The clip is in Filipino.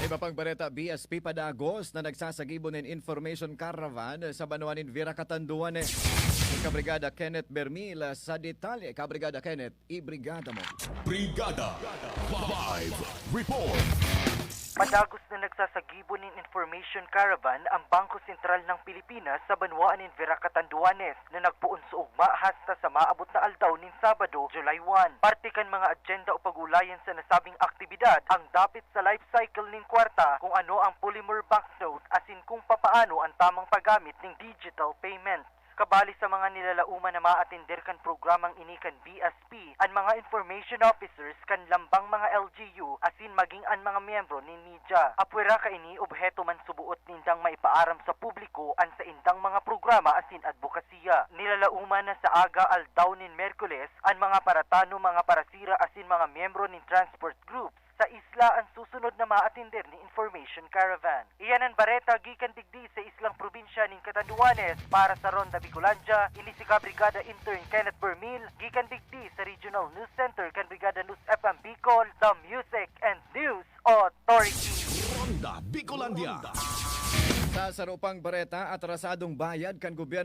Iba pang bareta, BSP Padagos na nagsasagibon ng information caravan sa Banuanin Vera Catanduan Kabrigada Kenneth Bermil sa detalye. Kabrigada Kenneth, ibrigada mo. Brigada Live Report. Padagos na nagsasagibon ng information caravan ang Bangko Sentral ng Pilipinas sa Banwaan Vera Catanduanes na nagpuon sa ugma hasta sa maabot na aldaw nin Sabado, July 1. Parte kan mga agenda o pagulayan sa nasabing aktibidad ang dapit sa life cycle nin kwarta kung ano ang polymer banknote asin kung papaano ang tamang paggamit ng digital payment. Kabali sa mga nilalauman na maatender kan programang ini kan BSP, ang mga information officers kan lambang mga LGU asin maging ang mga miyembro ni media. Apwera ka ini obheto man subuot nindang maipaaram sa publiko an sa indang mga programa asin advokasya. Nilalauman na sa aga aldaw nin Merkules ang mga paratano, mga parasira asin mga miyembro nin transport groups sa isla ang susunod na maatender ni Information Caravan. Iyan ang bareta gikan digdi sa islang probinsya nin Catanduanes para sa Ronda Bicolandia. Ini si Brigada Intern Kenneth Bermil gikan digdi sa Regional News Center kan Brigada News FM Bicol, the Music and News Authority. Ronda Bicolandia. Sa sarupang bareta, atrasadong bayad kan gobyerno